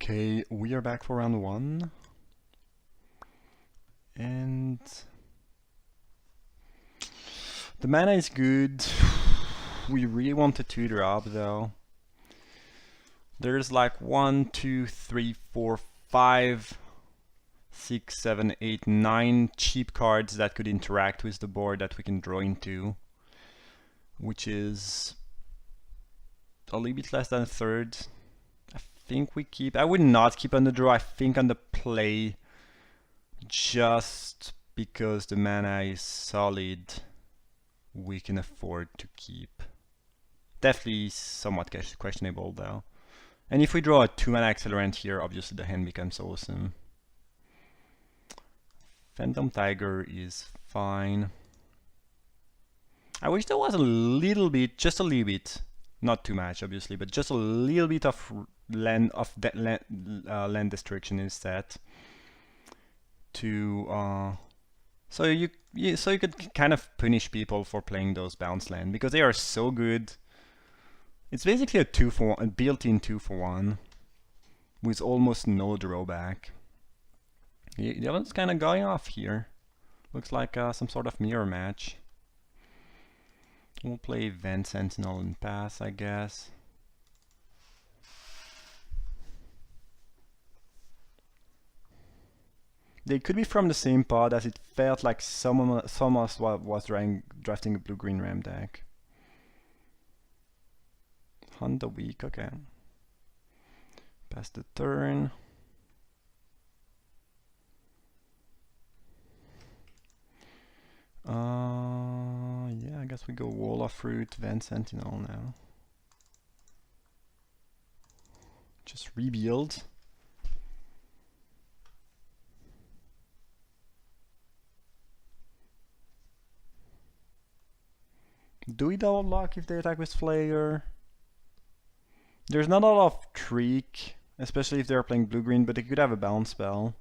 Okay, we are back for round one. And the mana is good. We really want a 2-drop though. There's like 1, 2, 3, 4, 5, 6, 7, 8, 9 cheap cards that could interact with the board that we can draw into, which is a little bit less than a third. I think we keep. I would not keep on the draw. I think on the play, just because the mana is solid, we can afford to keep. Definitely somewhat questionable though. And if we draw a 2-mana accelerant here, obviously the hand becomes awesome. Phantom Tiger is fine. I wish there was a little bit, just a little bit, not too much obviously, but just a little bit of land destruction instead. To so you could kind of punish people for playing those bounce land because they are so good. It's basically a 2-for-1, a built-in 2-for-1 with almost no drawback. The other one's kind of going off here. Looks like some sort of mirror match. We'll play Vent Sentinel and pass, I guess. They could be from the same pod, as it felt like someone was drafting a blue-green Ram deck. Hunt the weak, okay. Pass the turn. Yeah, I guess we go Wall of Fruit, Vent Sentinel now. Just rebuild. Do we double block if they attack with Flayer? There's not a lot of trick, especially if they're playing blue-green, but they could have a bounce spell.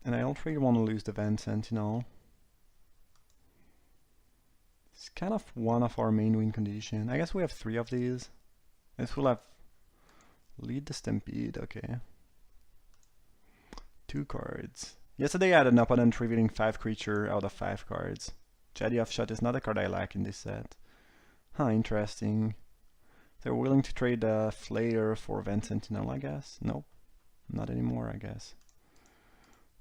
And I don't really want to lose the Vent Sentinel. It's kind of one of our main win condition. I guess we have 3 of these. This will have Lead the Stampede, okay. 2 cards. Yesterday I had an opponent revealing 5 creature out of 5 cards. Jaddy of Shot is not a card I like in this set. Huh, interesting. They're willing to trade a Flayer for Vent Sentinel, I guess? Nope. Not anymore, I guess.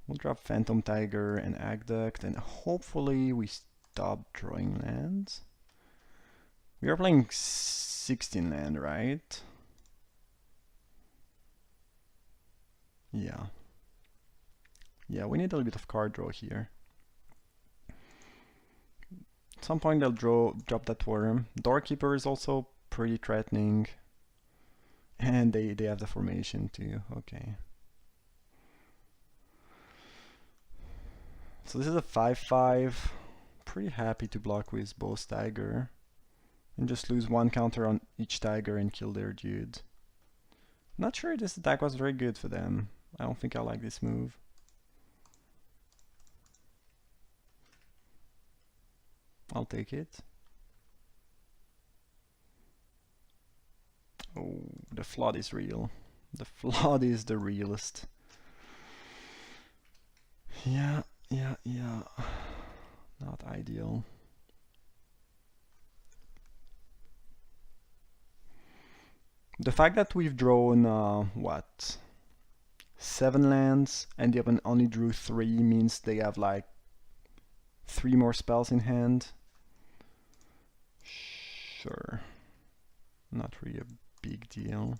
We'll drop Phantom Tiger and Aqueduct, and hopefully we stop drawing lands. We are playing 16 land, right? Yeah. Yeah, we need a little bit of card draw here. At some point they'll drop that Worm. Doorkeeper is also pretty threatening. And they have the formation too, okay. So this is a 5/5. Pretty happy to block with both Tiger. And just lose 1 counter on each Tiger and kill their dude. Not sure this attack was very good for them. I don't think I like this move. I'll take it. Oh, the flood is real. The flood is the realest. Yeah. Not ideal. The fact that we've drawn, what? 7 lands and the opponent only drew 3 means they have like 3 more spells in hand. Sure. Not really a big deal.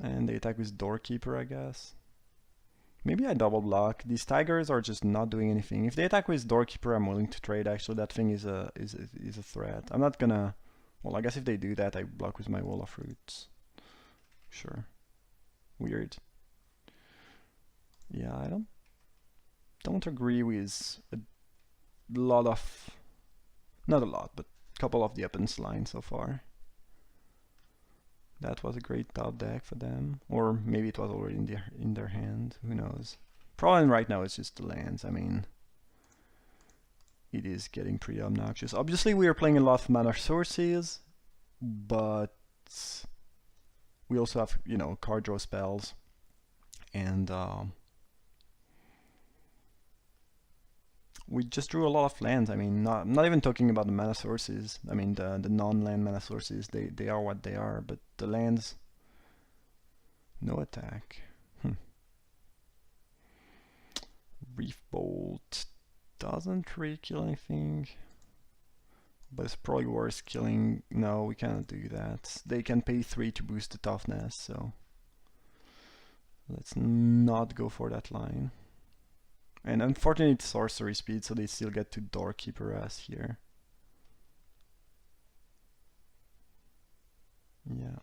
And they attack with Doorkeeper, I guess. Maybe I double block. These Tigers are just not doing anything. If they attack with Doorkeeper, I'm willing to trade. Actually, that thing is a threat. I'm not gonna. Well, I guess if they do that, I block with my Wall of Fruits. Sure. Weird. Yeah, I don't agree with a lot of, not a lot, but a couple of the opponent's lines so far. That was a great top deck for them. Or maybe it was already in their hand, who knows. Problem right now is just the lands. I mean, it is getting pretty obnoxious. Obviously we are playing a lot of mana sources, but we also have, you know, card draw spells, and we just drew a lot of lands. I mean, not even talking about the mana sources. I mean, the non-land mana sources, they are what they are, but the lands, no attack. Reef Bolt doesn't really kill anything, but it's probably worth killing. No, we cannot do that. They can pay 3 to boost the toughness, so let's not go for that line. And unfortunately it's sorcery speed, so they still get to Doorkeeper us here. Yeah.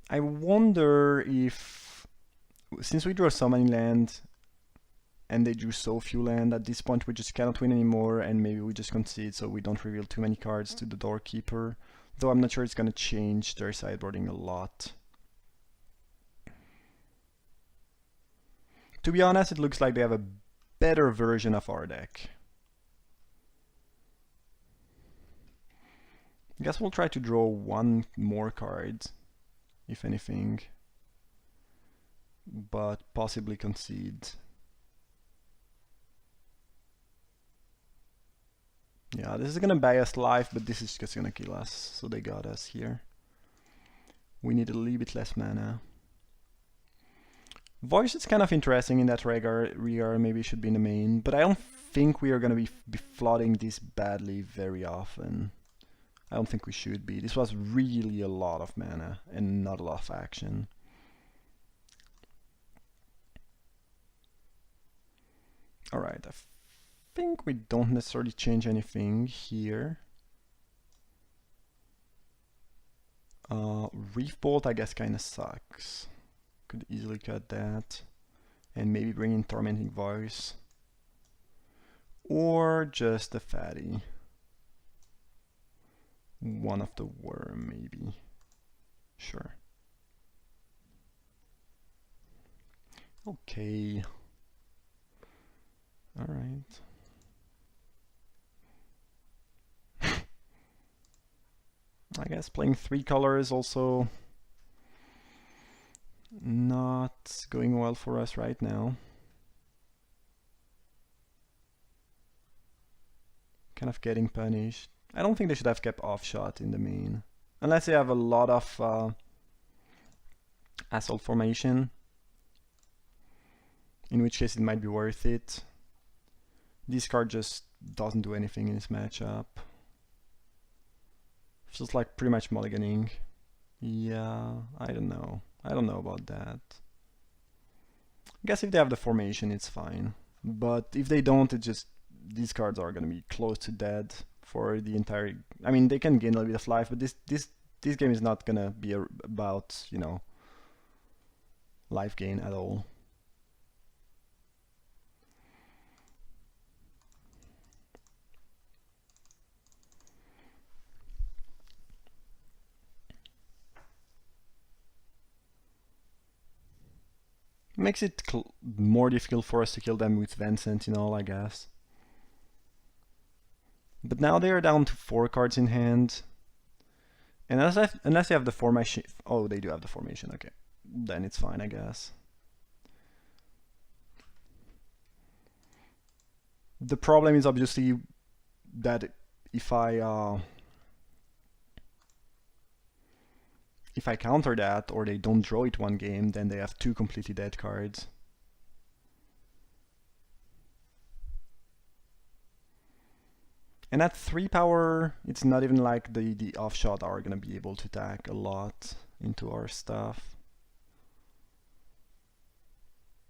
I wonder if, since we draw so many land and they drew so few land, at this point we just cannot win anymore, and maybe we just concede so we don't reveal too many cards to the Doorkeeper. Though I'm not sure it's gonna change their sideboarding a lot. To be honest, it looks like they have a better version of our deck. I guess we'll try to draw one more card, if anything, but possibly concede. Yeah, this is gonna buy us life, but this is just gonna kill us, so they got us here. We need a little bit less mana. Voice is kind of interesting in that regard, maybe it should be in the main, but I don't think we are gonna be flooding this badly very often. I don't think we should be. This was really a lot of mana and not a lot of action. Alright, I think we don't necessarily change anything here. Reef Bolt I guess kinda sucks. Could easily cut that and maybe bring in Tormenting Voice, or just a fatty. One of the Worm maybe. Sure. Okay. Alright. I guess playing 3 colors also not going well for us right now. Kind of getting punished. I don't think they should have kept Offshot in the main. Unless they have a lot of Assault formation. In which case it might be worth it. This card just doesn't do anything in this matchup. Feels like pretty much mulliganing. Yeah, I don't know. I don't know about that. I guess if they have the formation, it's fine. But if they don't, it just, these cards are gonna be close to dead for the entire. I mean, they can gain a little bit of life, but this game is not gonna be about, you know, life gain at all. Makes it more difficult for us to kill them with Vent Sentinel, I guess. But now they are down to 4 cards in hand. And unless they have the formation... Oh, they do have the formation, okay. Then it's fine, I guess. The problem is obviously that if I counter that, or they don't draw it one game, then they have 2 completely dead cards. And at 3 power, it's not even like the Offshot are gonna be able to attack a lot into our stuff.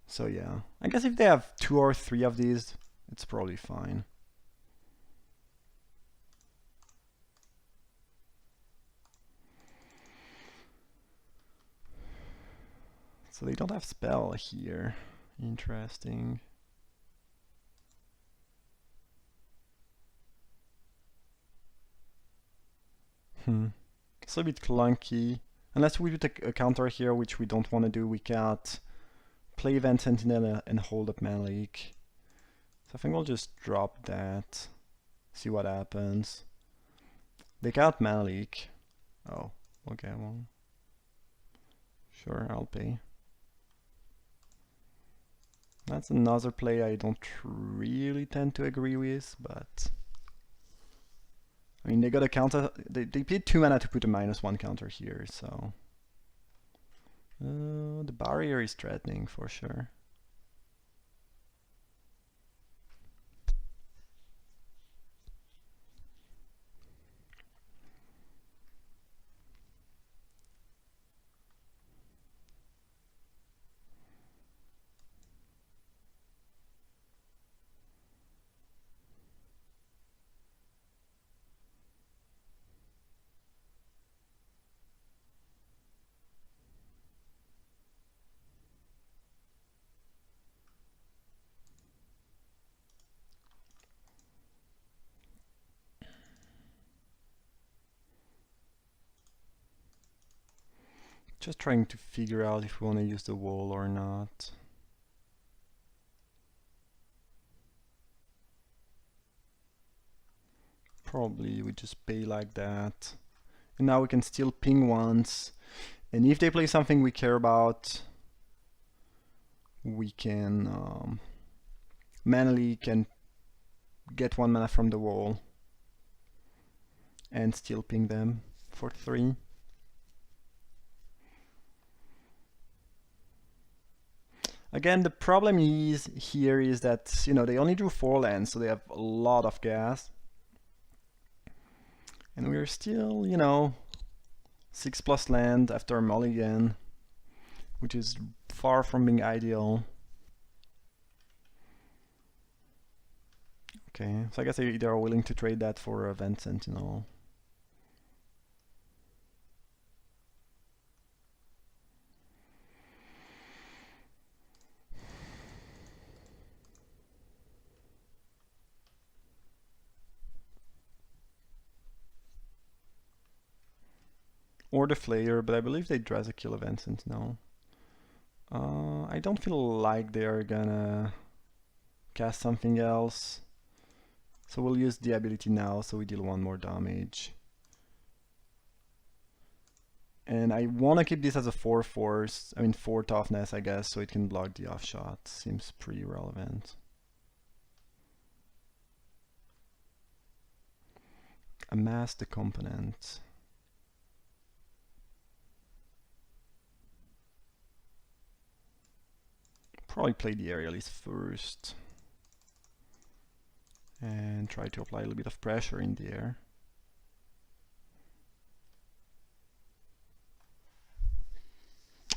So yeah, I guess if they have 2 or 3 of these, it's probably fine. So they don't have spell here. Interesting. It's a bit clunky. Unless we put a counter here, which we don't want to do, we can't play Event Sentinel and hold up Mana Leak. So I think we'll just drop that, see what happens. They can't Mana Leak. Oh, okay, well, sure, I'll pay. That's another play I don't really tend to agree with, but I mean, they got a counter. They paid 2 mana to put a -1 counter here, so the barrier is threatening for sure. Just trying to figure out if we want to use the wall or not. Probably we just pay like that. And now we can still ping once. And if they play something we care about, we can Mana Leak and get 1 mana from the wall. And still ping them for 3. Again, the problem here is that, you know, they only drew 4 lands, so they have a lot of gas. And we're still, you know, 6+ land after mulligan, which is far from being ideal. Okay, so I guess they either are willing to trade that for Event Sentinel. Or the Flayer, but I believe they dress a kill Event Sentinel. I don't feel like they are gonna cast something else. So we'll use the ability now, so we deal 1 more damage. And I want to keep this as a 4 force, I mean 4 toughness, I guess, so it can block the offshot. Seems pretty relevant. Amass the component. Probably play the Aerialist first. And try to apply a little bit of pressure in the air.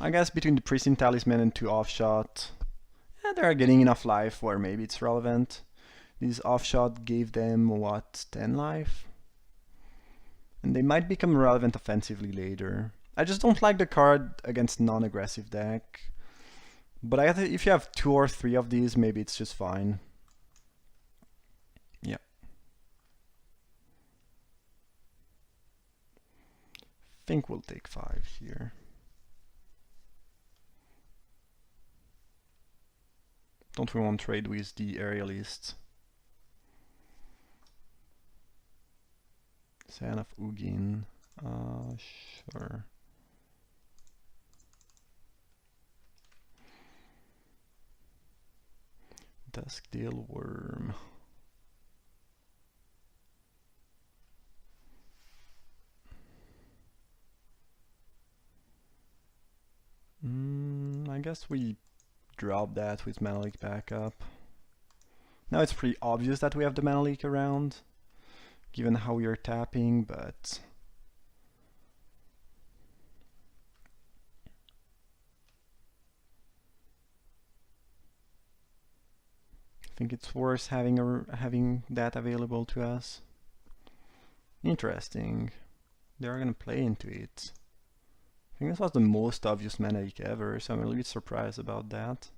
I guess between the Pristine Talisman and 2 offshot, yeah, they're getting enough life where maybe it's relevant. This offshot gave them, what, 10 life? And they might become relevant offensively later. I just don't like the card against non-aggressive deck. But I think if you have 2 or 3 of these, maybe it's just fine. Yeah. I think we'll take 5 here. Don't we want to trade with the Aerialist? Scion of Ugin. Sure. Duskdale Worm. I guess we drop that with Mana Leak backup. Now it's pretty obvious that we have the Mana Leak around, given how we are tapping, but I think it's worth having that available to us. Interesting. They are gonna play into it. I think this was the most obvious Mana Leak ever, so I'm a little bit surprised about that.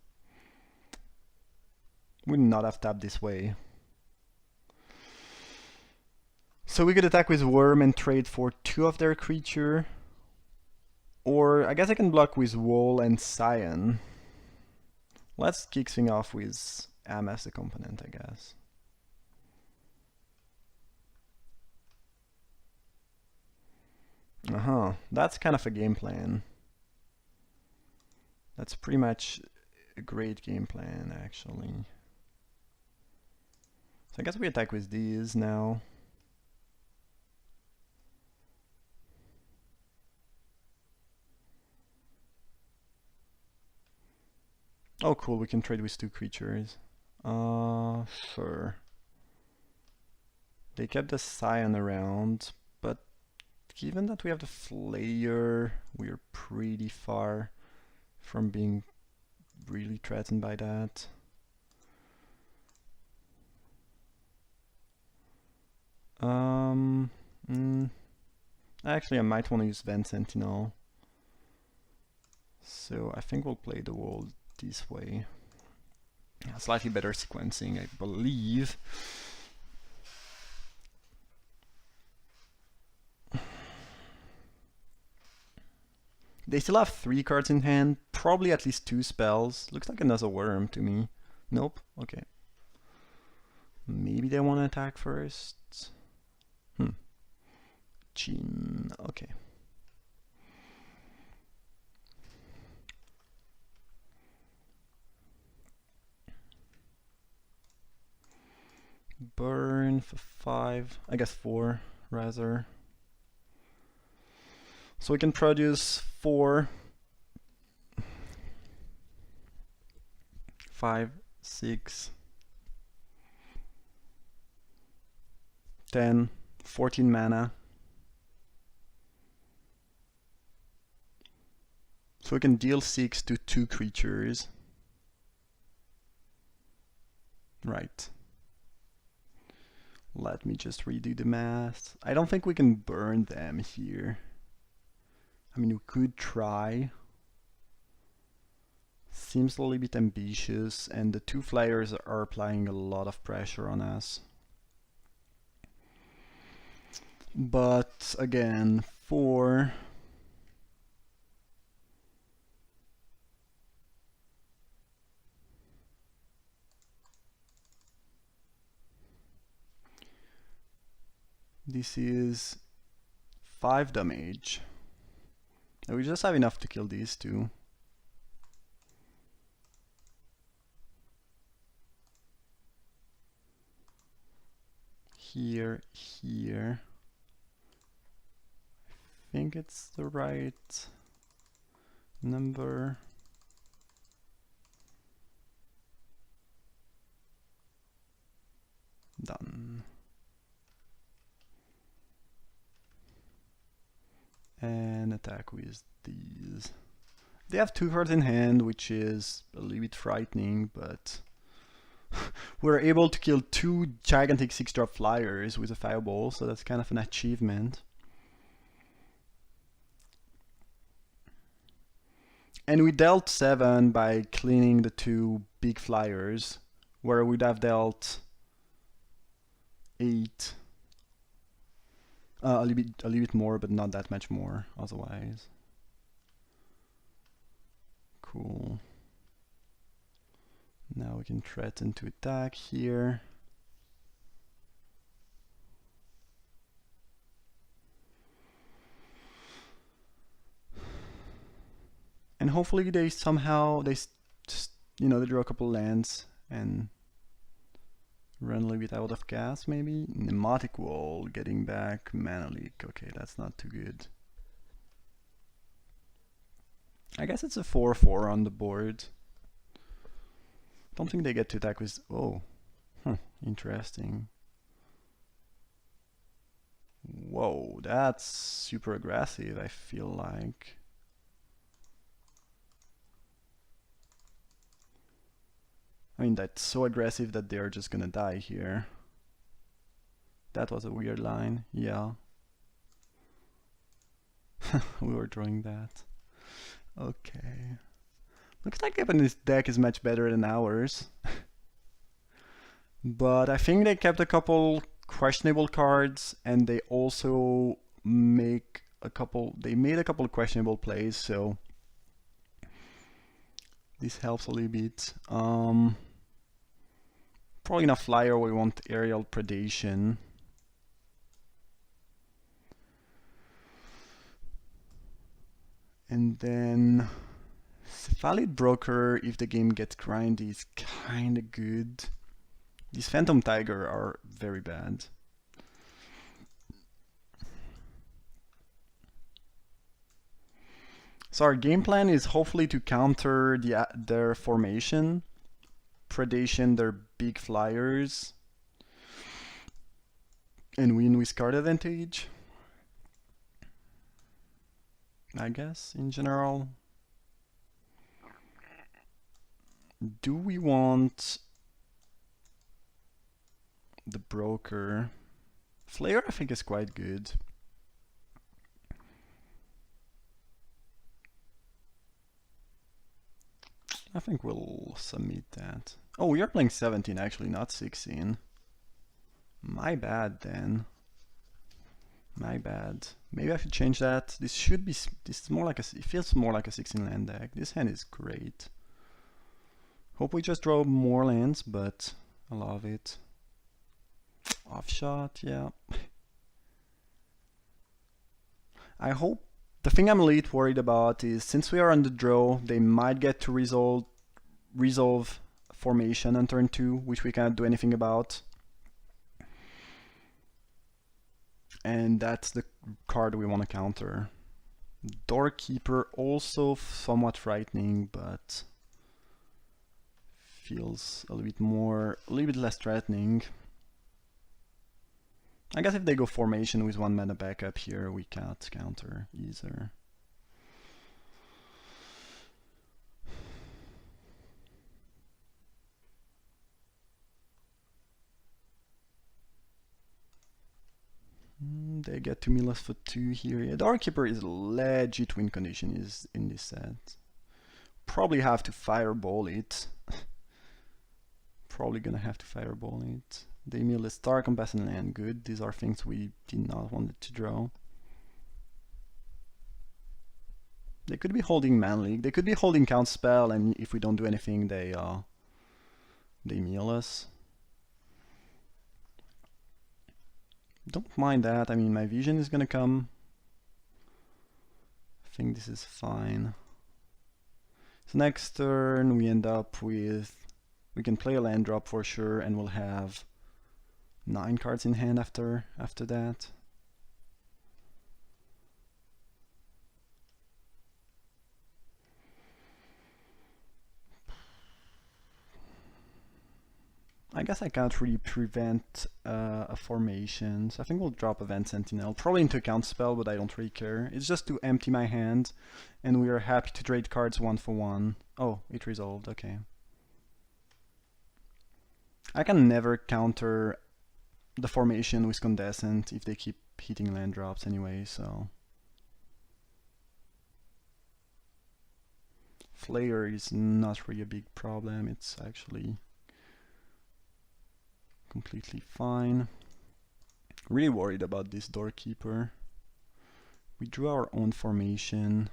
Would not have tapped this way. So we could attack with Worm and trade for 2 of their creature. I guess I can block with Wall and Cyan. Let's kick things off with Am as the component, I guess. That's kind of a game plan. That's pretty much a great game plan, actually. So I guess we attack with these now. Oh cool, we can trade with 2 creatures. Sure. They kept the Cyan around, but given that we have the Flayer, we're pretty far from being really threatened by that. Actually, I might want to use Vent Sentinel. So I think we'll play the Wall this way. Slightly better sequencing, I believe. They still have 3 cards in hand, probably at least 2 spells. Looks like another worm to me. Nope, okay. Maybe they want to attack first. Chin, okay. Burn for 5, I guess 4 rather. So we can produce 4, 5, 6, 10, 14 mana. So we can deal 6 to 2 creatures. Right. Let me just redo the math. I don't think we can burn them here. I mean, we could try. Seems a little bit ambitious, and the 2 flyers are applying a lot of pressure on us. But again, 4... This is 5 damage. And we just have enough to kill these 2. Here, here. I think it's the right number. Done. And attack with these. They have 2 cards in hand, which is a little bit frightening, but we're able to kill 2 gigantic 6-drop flyers with a fireball, so that's kind of an achievement. And we dealt 7 by cleaning the 2 big flyers, where we'd have dealt 8. A little bit more, but not that much more otherwise. Cool. Now we can threaten to attack here. And hopefully they somehow, they draw a couple lands and run a little bit out of gas, maybe. Mnemotic Wall, getting back Mana Leak. Okay, that's not too good. I guess it's a 4/4 on the board. Don't think they get to attack with... Oh, interesting. Whoa, that's super aggressive, I feel like. I mean, that's so aggressive that they're just gonna die here. That was a weird line, yeah. We were drawing that. Okay. Looks like Japanese deck is much better than ours. But I think they kept a couple questionable cards, and they also made a couple questionable plays, so This helps a little bit. Probably not flyer, we want aerial predation. And then Cephalid Broker, if the game gets grindy, is kinda good. These Phantom Tiger are very bad. So our game plan is hopefully to counter their formation, predation their big flyers, and win with card advantage, I guess, in general. Do we want the broker? Flare, I think, is quite good. I think we'll submit that. Oh, we are playing 17 actually, not 16. My bad then. My bad. Maybe I should change that. This should be. This is more like a. It feels more like a 16 land deck. This hand is great. Hope we just draw more lands, but I love it. Offshot, yeah. I hope. The thing I'm a little worried about is since we are on the draw, they might get to resolve formation on turn 2, which we cannot do anything about. And that's the card we want to counter. Doorkeeper also somewhat frightening, but feels a little bit less threatening. I guess if they go formation with 1 mana backup here, we cannot counter either. They get to mill us for 2 here. Yeah, Doorkeeper is legit win condition is in this set. Probably have to fireball it. Probably gonna have to fireball it. They mill a Star Compass and land. Good. These are things we did not want to draw. They could be holding Man League. They could be holding Counterspell, and if we don't do anything, they mill us. Don't mind that. I mean, my vision is gonna come. I think this is fine. So next turn we end up with. We can play a land drop for sure, and we'll have 9 cards in hand after that. I guess I can't really prevent a formation, so I think we'll drop a Vent Sentinel, probably into Counterspell, but I don't really care. It's just to empty my hand, and we are happy to trade cards 1 for 1. Oh, it resolved, okay. I can never counter the formation with Condescent if they keep hitting land drops anyway, so. Flare is not really a big problem, it's actually completely fine. Really worried about this Doorkeeper. We drew our own formation.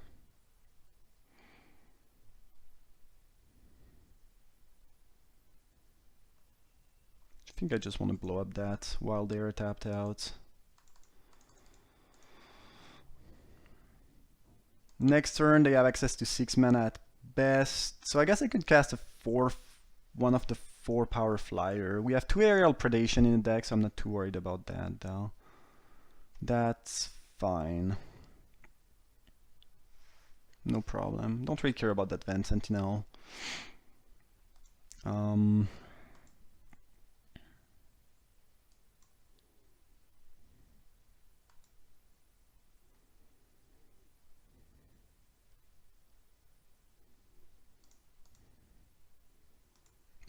I think I just want to blow up that while they are tapped out. Next turn they have access to 6 mana at best, so I guess I could cast one of the 4 power flyer. We have 2 aerial predation in the deck, so I'm not too worried about that though. That's fine. No problem. Don't really care about that Vent Sentinel.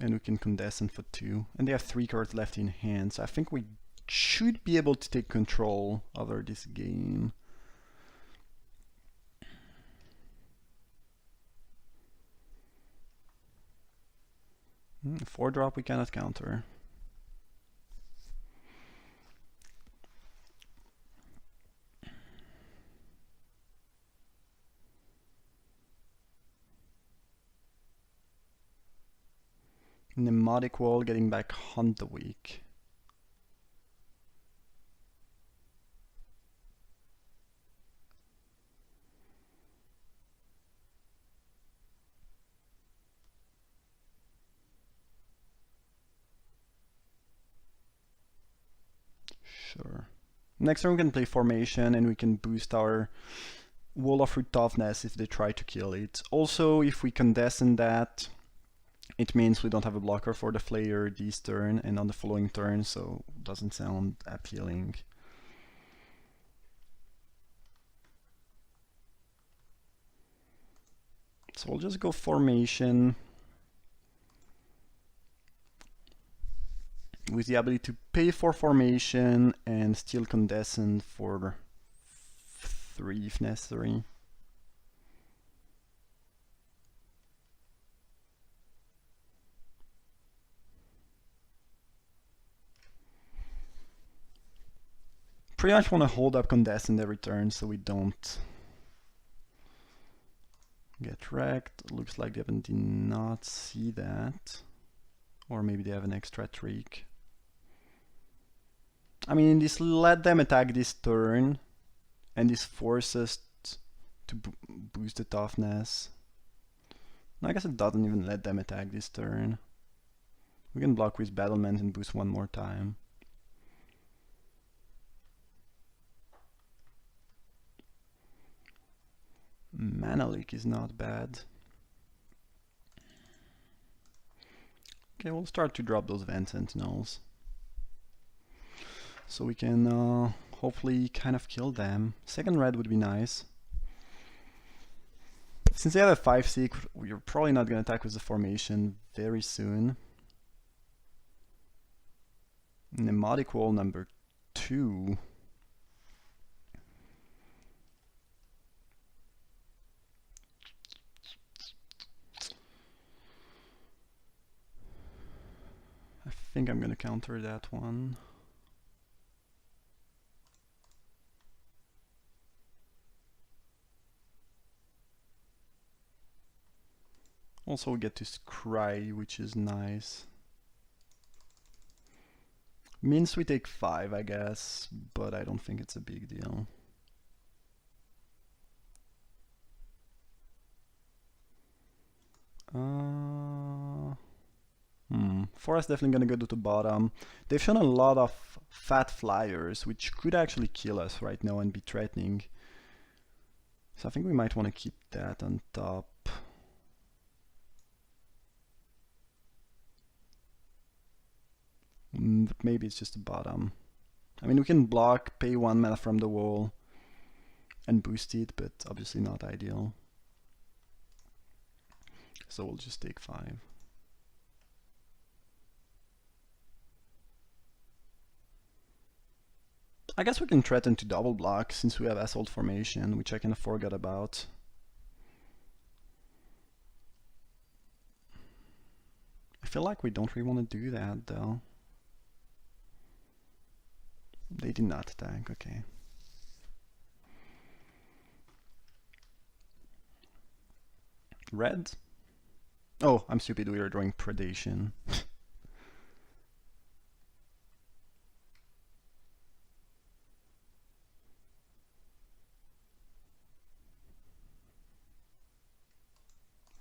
And we can Condescent for 2. And they have 3 cards left in hand, so I think we should be able to take control over this game. 4-drop we cannot counter. Mnemonic Wall getting back Hunt the Weak. Sure. Next turn we can play Formation and we can boost our Wall of Root Toughness if they try to kill it. Also, if we Condescend that, it means we don't have a blocker for the Flayer this turn and on the following turn, so doesn't sound appealing. So we'll just go Formation with the ability to pay for Formation and steal Condescend for 3 if necessary. Pretty much want to hold up Condescend every turn so we don't get wrecked. Looks like they did not see that. Or maybe they have an extra trick. I mean, this let them attack this turn, and this forces to boost the toughness. I guess it doesn't even let them attack this turn. We can block with Battlement and boost one more time. Mana Leak is not bad. Okay, we'll start to drop those Vent Sentinels. So we can hopefully kind of kill them. Second red would be nice. Since they have a 5-6, we're probably not going to attack with the Formation very soon. Mnemonic Wall number 2. I think I'm going to counter that one. Also we get to scry, which is nice. Means we take 5, I guess, but I don't think it's a big deal. Forest definitely gonna go to the bottom. They've shown a lot of fat flyers, which could actually kill us right now and be threatening. So I think we might want to keep that on top. But maybe it's just the bottom. I mean, we can block, pay 1 mana from the wall, and boost it, but obviously not ideal. So we'll just take 5. I guess we can threaten to double block since we have Assault Formation, which I kind of forgot about. I feel like we don't really want to do that though. They did not attack, okay. Red? Oh, I'm stupid, we were drawing Predation. I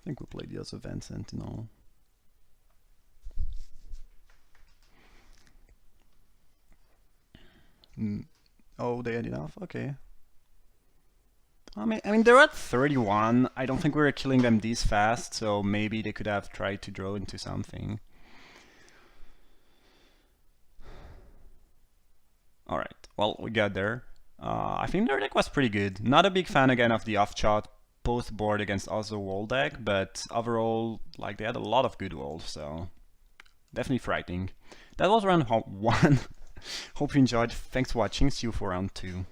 think we played the other Vent Sentinel. Oh, they had enough? Okay. I mean, they're at 31. I don't think we were killing them this fast, so maybe they could have tried to draw into something. Alright, well, we got there. I think their deck was pretty good. Not a big fan again of the off-shot post board against also wall deck, but overall, like, they had a lot of good walls, so definitely frightening. That was round 1. Hope you enjoyed. Thanks for watching. See you for round 2.